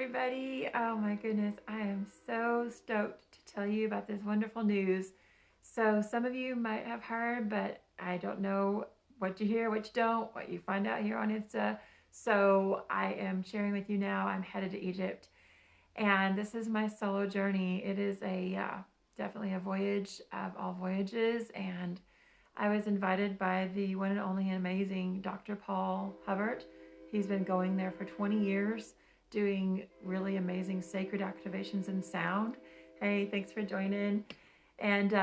everybody. Oh my goodness, I am so stoked to tell you about this wonderful news. So some of you might have heard, but I don't know what you hear, what you don't, what you find out here on Insta. So I am sharing with you now. I'm headed to Egypt, and this is my solo journey. It is definitely a voyage of all voyages, and I was invited by the one and only and amazing Dr. Paul Hubbard. He's been going there for 20 years doing really amazing sacred activations in sound. Hey, thanks for joining. And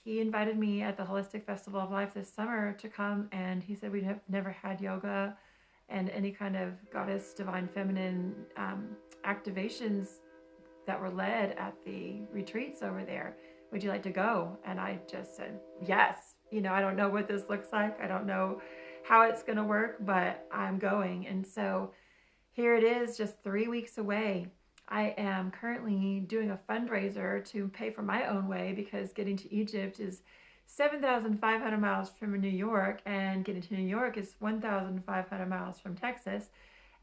he invited me at the Holistic Festival of Life this summer to come, and he said we'd have never had yoga and any kind of goddess, divine feminine activations that were led at the retreats over there. Would you like to go? And I just said yes. I don't know what this looks like. I don't know how it's going to work, but I'm going. And so here it is, just 3 weeks away. I am currently doing a fundraiser to pay for my own way, because getting to Egypt is 7,500 miles from New York, and getting to New York is 1,500 miles from Texas.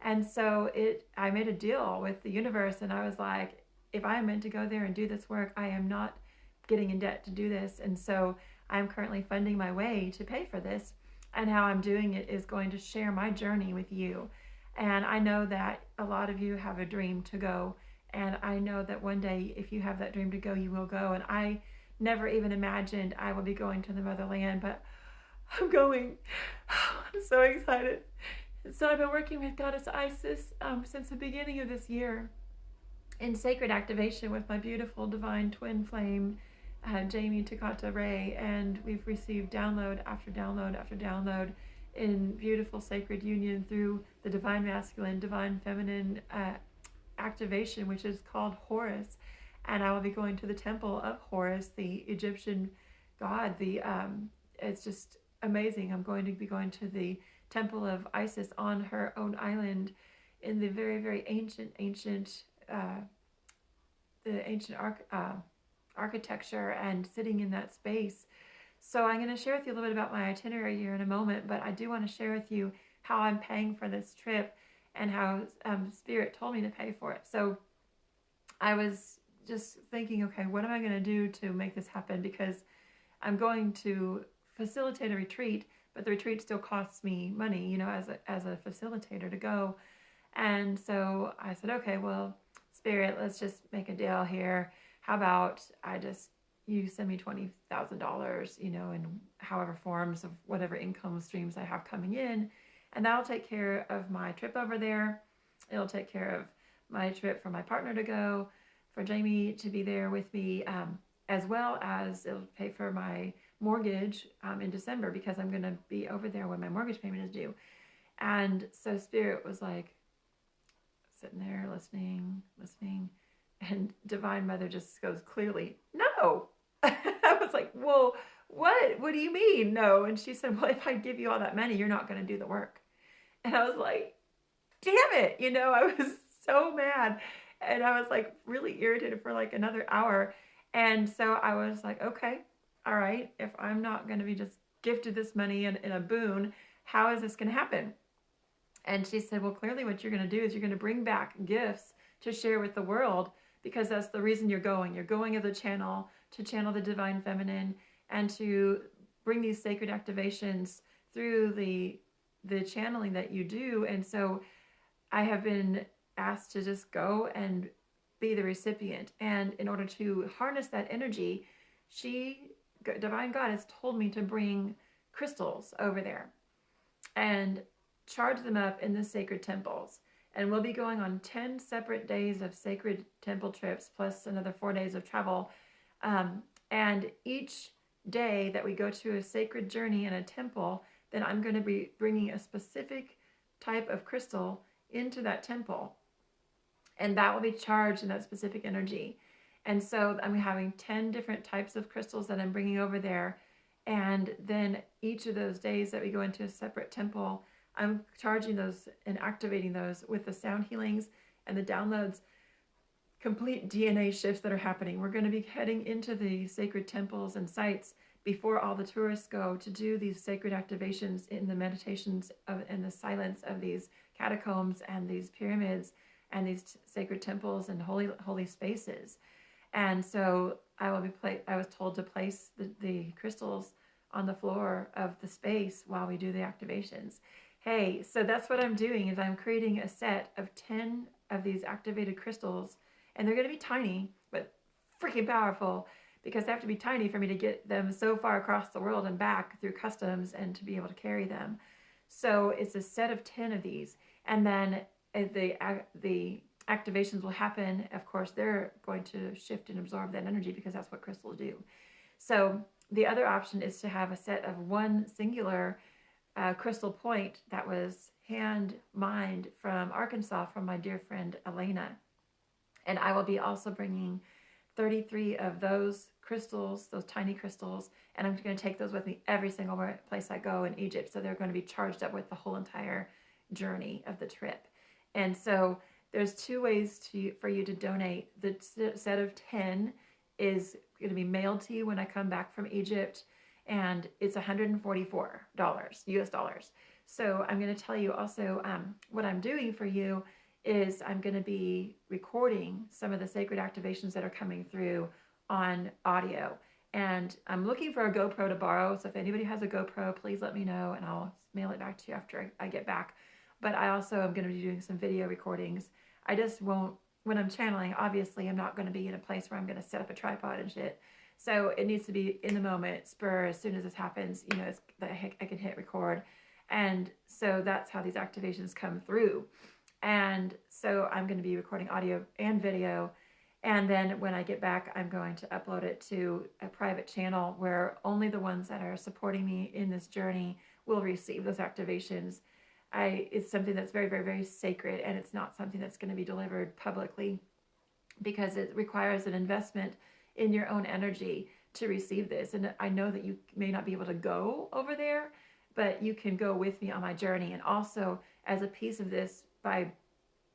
And so I made a deal with the universe, and I was like, if I am meant to go there and do this work, I am not getting in debt to do this. And so I'm currently funding my way to pay for this. And how I'm doing it is going to share my journey with you. And I know that a lot of you have a dream to go. And I know that one day, if you have that dream to go, you will go. And I never even imagined I would be going to the motherland, but I'm going. I'm so excited. So I've been working with Goddess Isis since the beginning of this year in sacred activation with my beautiful divine twin flame, Jamie Takata Ray, and we've received download after download after download in beautiful sacred union through the divine masculine, divine feminine activation, which is called Horus. And I will be going to the temple of Horus, the Egyptian god. It's just amazing. I'm going to be going to the temple of Isis on her own island in the very, very ancient architecture, and sitting in that space. So I'm going to share with you a little bit about my itinerary here in a moment, but I do want to share with you how I'm paying for this trip and how Spirit told me to pay for it. So I was just thinking, okay, what am I going to do to make this happen? Because I'm going to facilitate a retreat, but the retreat still costs me money, as a facilitator to go. And so I said, okay, well, Spirit, let's just make a deal here. How about you send me $20,000, in however forms of whatever income streams I have coming in, and that'll take care of my trip over there. It'll take care of my trip for my partner to go, for Jamie to be there with me, as well as it'll pay for my mortgage in December, because I'm going to be over there when my mortgage payment is due. And so Spirit was like sitting there listening, and Divine Mother just goes, clearly, no. I was like, well, what do you mean no? And she said, well, if I give you all that money, you're not going to do the work. And I was like, damn it. I was so mad, and I was like really irritated for like another hour. And so I was like, okay, all right, if I'm not going to be just gifted this money in a boon, how is this going to happen? And she said, well, clearly what you're going to do is you're going to bring back gifts to share with the world, because that's the reason you're going. You're going as a channel to channel the divine feminine and to bring these sacred activations through the channeling that you do. And so I have been asked to just go and be the recipient. And in order to harness that energy, Divine Goddess told me to bring crystals over there and charge them up in the sacred temples. And we'll be going on 10 separate days of sacred temple trips, plus another 4 days of travel. And each day that we go to a sacred journey in a temple, then I'm going to be bringing a specific type of crystal into that temple. And that will be charged in that specific energy. And so I'm having 10 different types of crystals that I'm bringing over there. And then each of those days that we go into a separate temple, I'm charging those and activating those with the sound healings and the downloads, complete DNA shifts that are happening. We're going to be heading into the sacred temples and sites before all the tourists go to do these sacred activations in the meditations and the silence of these catacombs and these pyramids and these sacred temples and holy spaces. And so I was told to place the crystals on the floor of the space while we do the activations. Hey, so that's what I'm doing, is I'm creating a set of 10 of these activated crystals, and they're going to be tiny, but freaking powerful, because they have to be tiny for me to get them so far across the world and back through customs and to be able to carry them. So it's a set of 10 of these, and then the activations will happen. Of course, they're going to shift and absorb that energy because that's what crystals do. So the other option is to have a set of one singular crystal point that was hand mined from Arkansas from my dear friend Elena. And I will be also bringing 33 of those crystals, those tiny crystals, and I'm going to take those with me every single place I go in Egypt. So they're going to be charged up with the whole entire journey of the trip. And so there's two ways for you to donate. The set of 10 is going to be mailed to you when I come back from Egypt, and it's $144 US dollars. So I'm going to tell you also what I'm doing for you is I'm going to be recording some of the sacred activations that are coming through on audio. And I'm looking for a GoPro to borrow. So if anybody has a GoPro, please let me know and I'll mail it back to you after I get back. But I also am going to be doing some video recordings. I just won't, when I'm channeling, obviously I'm not going to be in a place where I'm going to set up a tripod and shit. So it needs to be in the moment, spur, as soon as this happens, you know, I can hit record. And so that's how these activations come through. And so I'm going to be recording audio and video. And then when I get back, I'm going to upload it to a private channel where only the ones that are supporting me in this journey will receive those activations. It's something that's very, very, very sacred, and it's not something that's going to be delivered publicly because it requires an investment in your own energy to receive this. And I know that you may not be able to go over there, but you can go with me on my journey. And also, as a piece of this, by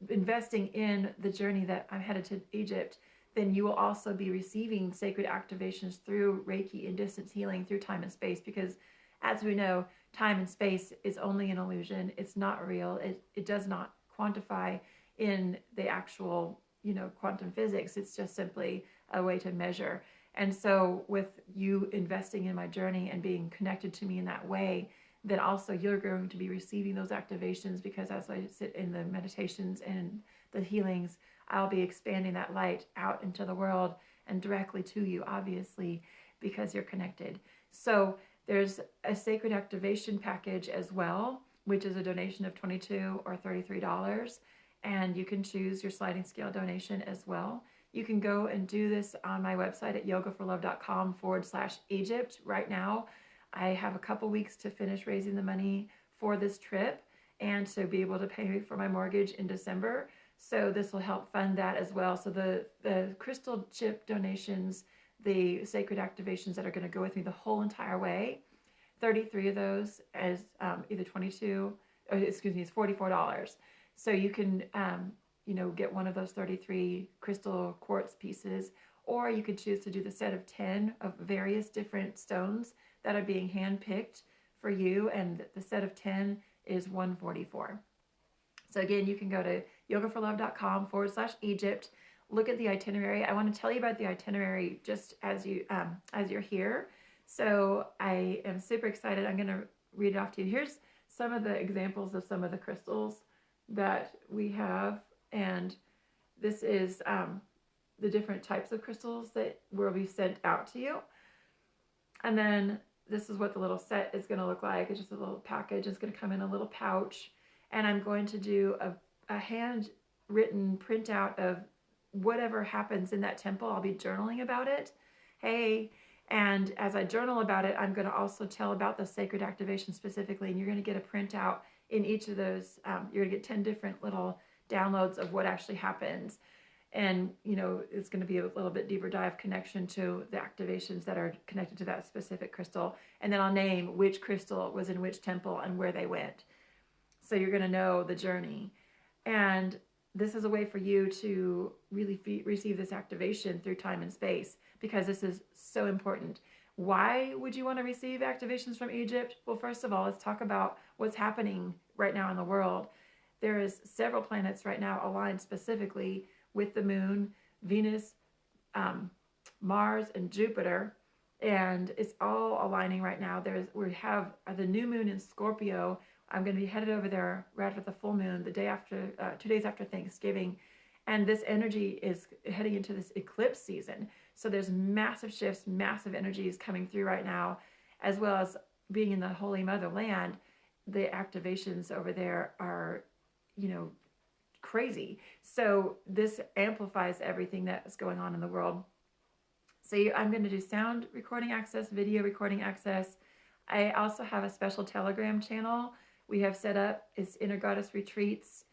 investing in the journey that I'm headed to Egypt, then you will also be receiving sacred activations through Reiki and distance healing through time and space, because as we know, time and space is only an illusion. It's not real. It does not quantify in the actual, quantum physics. It's just simply a way to measure. And so with you investing in my journey and being connected to me in that way, then also you're going to be receiving those activations, because as I sit in the meditations and the healings, I'll be expanding that light out into the world and directly to you, obviously, because you're connected. So there's a sacred activation package as well, which is a donation of $22 or $33. And you can choose your sliding scale donation as well. You can go and do this on my website at yogaforlove.com/Egypt right now. I have a couple weeks to finish raising the money for this trip and to be able to pay for my mortgage in December. So this will help fund that as well. So the crystal chip donations, the sacred activations that are going to go with me the whole entire way, 33 of those as either it's $44. So you can, get one of those 33 crystal quartz pieces, or you could choose to do the set of 10 of various different stones that are being handpicked for you, and the set of 10 is $144. So again, you can go to yogaforlove.com/Egypt, look at the itinerary. I want to tell you about the itinerary just as you're here. So I am super excited. I'm going to read it off to you. Here's some of the examples of some of the crystals that we have, and this is the different types of crystals that will be sent out to you. And then this is what the little set is going to look like. It's just a little package. It's going to come in a little pouch. And I'm going to do a handwritten printout of whatever happens in that temple. I'll be journaling about it. Hey, and as I journal about it, I'm going to also tell about the sacred activation specifically. And you're going to get a printout in each of those. You're going to get 10 different little downloads of what actually happens. And, it's going to be a little bit deeper dive connection to the activations that are connected to that specific crystal. And then I'll name which crystal was in which temple and where they went. So you're going to know the journey. And this is a way for you to really receive this activation through time and space, because this is so important. Why would you want to receive activations from Egypt? Well, first of all, let's talk about what's happening right now in the world. there is several planets right now aligned specifically with the moon, Venus, Mars, and Jupiter, and it's all aligning right now. We have the new moon in Scorpio. I'm going to be headed over there right after the full moon, the day after, 2 days after Thanksgiving, and this energy is heading into this eclipse season. So there's massive shifts, massive energies coming through right now, as well as being in the Holy Motherland. The activations over there are, crazy. So this amplifies everything that's going on in the world. So I'm going to do sound recording access, video recording access. I also have a special Telegram channel we have set up. It's Inner Goddess Retreats,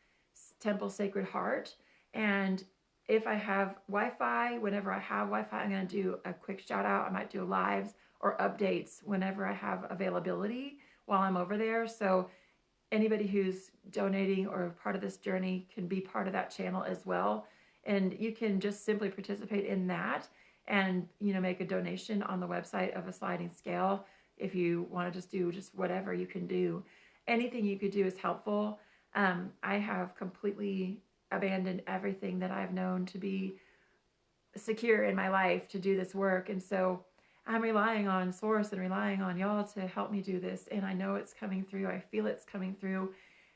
Temple Sacred Heart. And if I have Wi-Fi, whenever I have Wi-Fi, I'm going to do a quick shout out. I might do lives or updates whenever I have availability while I'm over there. So anybody who's donating or part of this journey can be part of that channel as well. And you can just simply participate in that and, make a donation on the website of a sliding scale. If you want to just do just whatever you can do, anything you could do is helpful. I have completely abandoned everything that I've known to be secure in my life to do this work. And so I'm relying on Source and relying on y'all to help me do this. And I know it's coming through. I feel it's coming through.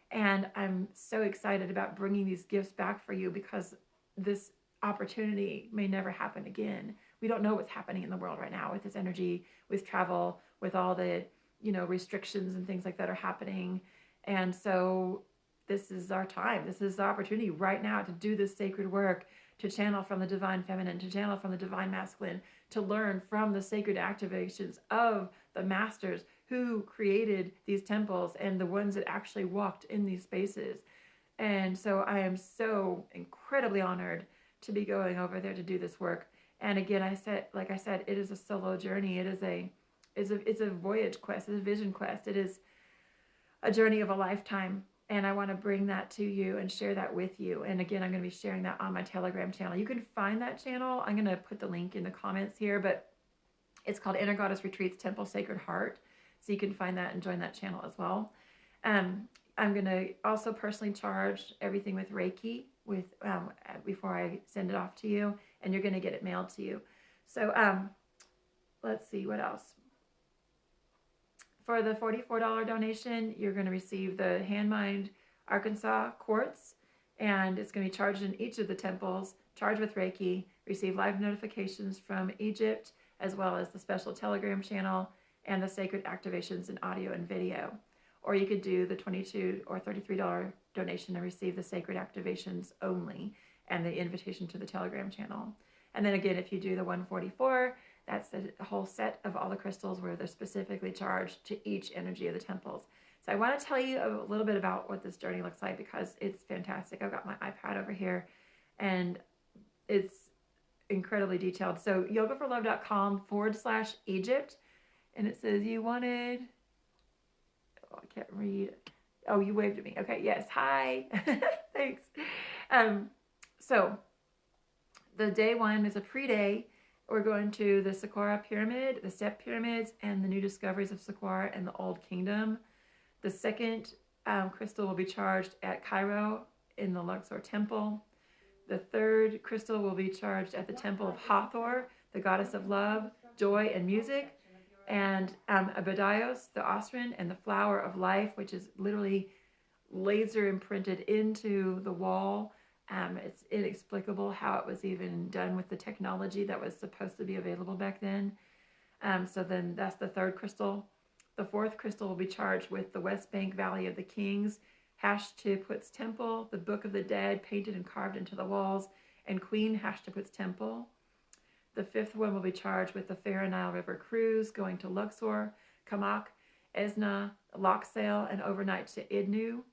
And I'm so excited about bringing these gifts back for you, because this opportunity may never happen again. We don't know what's happening in the world right now with this energy, with travel, with all the, restrictions and things like that are happening. And so this is our time. This is the opportunity right now to do this sacred work, to channel from the divine feminine, to channel from the divine masculine, to learn from the sacred activations of the masters who created these temples and the ones that actually walked in these spaces. And so I am so incredibly honored to be going over there to do this work. And again, like I said, it is a solo journey. It's a voyage quest. It's a vision quest. It is a journey of a lifetime. And I want to bring that to you and share that with you. And again, I'm going to be sharing that on my Telegram channel. You can find that channel. I'm going to put the link in the comments here, but it's called Inner Goddess Retreats, Temple Sacred Heart. So you can find that and join that channel as well. I'm going to also personally charge everything with Reiki before I send it off to you, and you're going to get it mailed to you. So let's see what else. For the $44 donation, you're going to receive the Hand Mind Arkansas quartz, and it's going to be charged in each of the temples, charged with Reiki, receive live notifications from Egypt, as well as the special Telegram channel and the sacred activations in audio and video. Or you could do the $22 or $33 donation and receive the sacred activations only and the invitation to the Telegram channel. And then again, if you do the $144, that's the whole set of all the crystals where they're specifically charged to each energy of the temples. So I want to tell you a little bit about what this journey looks like, because it's fantastic. I've got my iPad over here and it's incredibly detailed. So yogaforlove.com/Egypt. And it says you wanted, I can't read. Oh, you waved at me. Okay. Yes. Hi. Thanks. So the day one is a pre-day. We're going to the Saqqara Pyramid, the Step Pyramids, and the new discoveries of Saqqara and the Old Kingdom. The second crystal will be charged at Cairo in the Luxor Temple. The third crystal will be charged at the Temple of Hathor, the goddess of love, joy, and music. And Abydos, the Osran, and the flower of life, which is literally laser imprinted into the wall. It's inexplicable how it was even done with the technology that was supposed to be available back then. So then that's the third crystal. The fourth crystal will be charged with the West Bank Valley of the Kings, Hashtaput's Temple, the Book of the Dead painted and carved into the walls, and Queen Hashtaput's Temple. The fifth one will be charged with the Fair Nile River Cruise going to Luxor, Kamak, Esna, Loxail, and overnight to Idfu,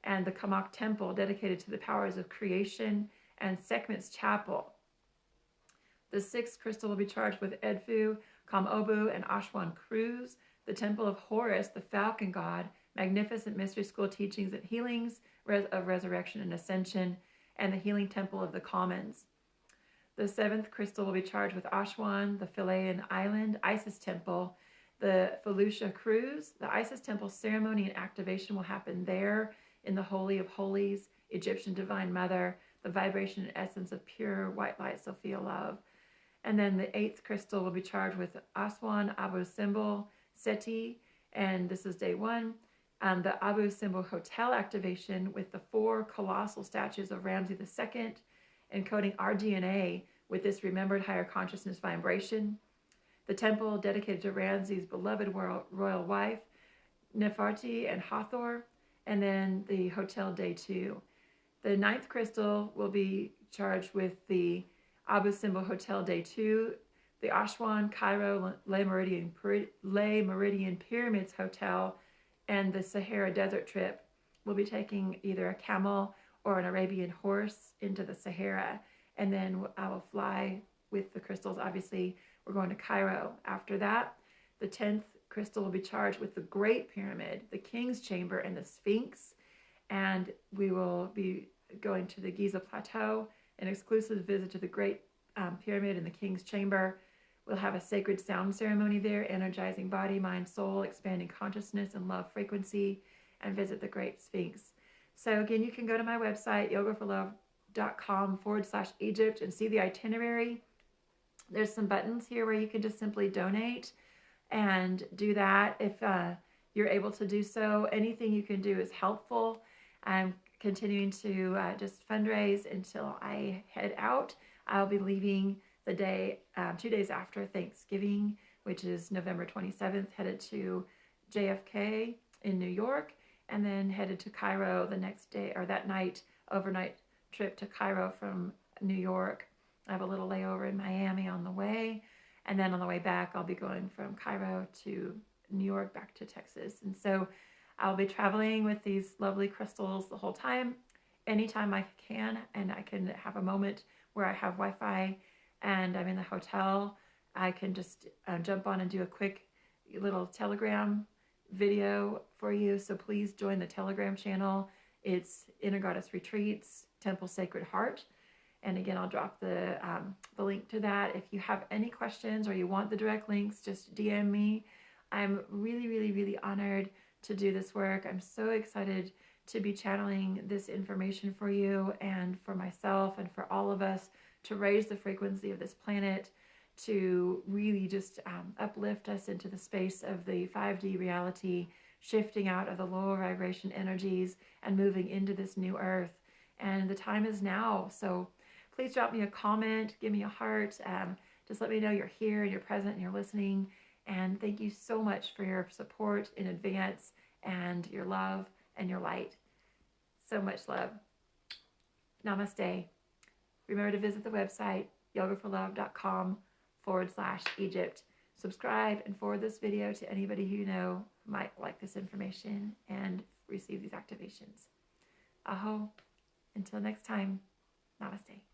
and the Kamak Temple dedicated to the powers of creation, and Sekhmet's Chapel. The sixth crystal will be charged with Edfu, Kamobu, and Ashwan Cruise, the Temple of Horus, the Falcon God, magnificent mystery school teachings and healings of resurrection and ascension, and the Healing Temple of the Commons. The seventh crystal will be charged with Ashwan, the Philaean Island, Isis Temple, the Felucia Cruise. The Isis Temple ceremony and activation will happen there in the Holy of Holies, Egyptian Divine Mother, the vibration and essence of pure white light, Sophia love. And then the 8th crystal will be charged with Aswan, Abu Simbel, Seti, and this is day 1. The Abu Simbel Hotel activation with the 4 colossal statues of Ramses II, encoding our DNA with this remembered higher consciousness vibration. The temple dedicated to Ramses' beloved royal wife, Nefertiti and Hathor, and then the hotel day 2. The 9th crystal will be charged with the Abu Simbel Hotel day 2, the Aswan, Cairo, Le Meridian Pyramids Hotel, and the Sahara Desert trip. We'll be taking either a camel or an Arabian horse into the Sahara, and then I will fly with the crystals. Obviously, we're going to Cairo. After that, the 10th crystal will be charged with the Great Pyramid, the King's Chamber, and the Sphinx, and we will be going to the Giza Plateau, an exclusive visit to the Great Pyramid and the King's Chamber. We'll have a sacred sound ceremony there, energizing body, mind, soul, expanding consciousness and love frequency, and visit the Great Sphinx. So again, you can go to my website, yogaforlove.com/Egypt, and see the itinerary. There's some buttons here where you can just simply donate and do that if you're able to do so. Anything you can do is helpful. I'm continuing to just fundraise until I head out. I'll be leaving the day, 2 days after Thanksgiving, which is November 27th, headed to JFK in New York, and then headed to Cairo the next day, or that night, overnight trip to Cairo from New York. I have a little layover in Miami on the way, and then on the way back, I'll be going from Cairo to New York back to Texas. And so I'll be traveling with these lovely crystals the whole time, anytime I can, and I can have a moment where I have Wi-Fi and I'm in the hotel. I can just jump on and do a quick little Telegram video for you. So please join the Telegram channel. It's Inner Goddess Retreats, Temple Sacred Heart. And again, I'll drop the link to that. If you have any questions or you want the direct links, just DM me. I'm really, really, really honored to do this work. I'm so excited to be channeling this information for you and for myself and for all of us, to raise the frequency of this planet, to really just uplift us into the space of the 5D reality, shifting out of the lower vibration energies and moving into this new earth. And the time is now. So please drop me a comment, give me a heart. Just let me know you're here and you're present and you're listening. And thank you so much for your support in advance and your love and your light. So much love. Namaste. Remember to visit the website, yogaforlove.com/Egypt. Subscribe and forward this video to anybody who you know might like this information and receive these activations. Aho. Until next time, namaste.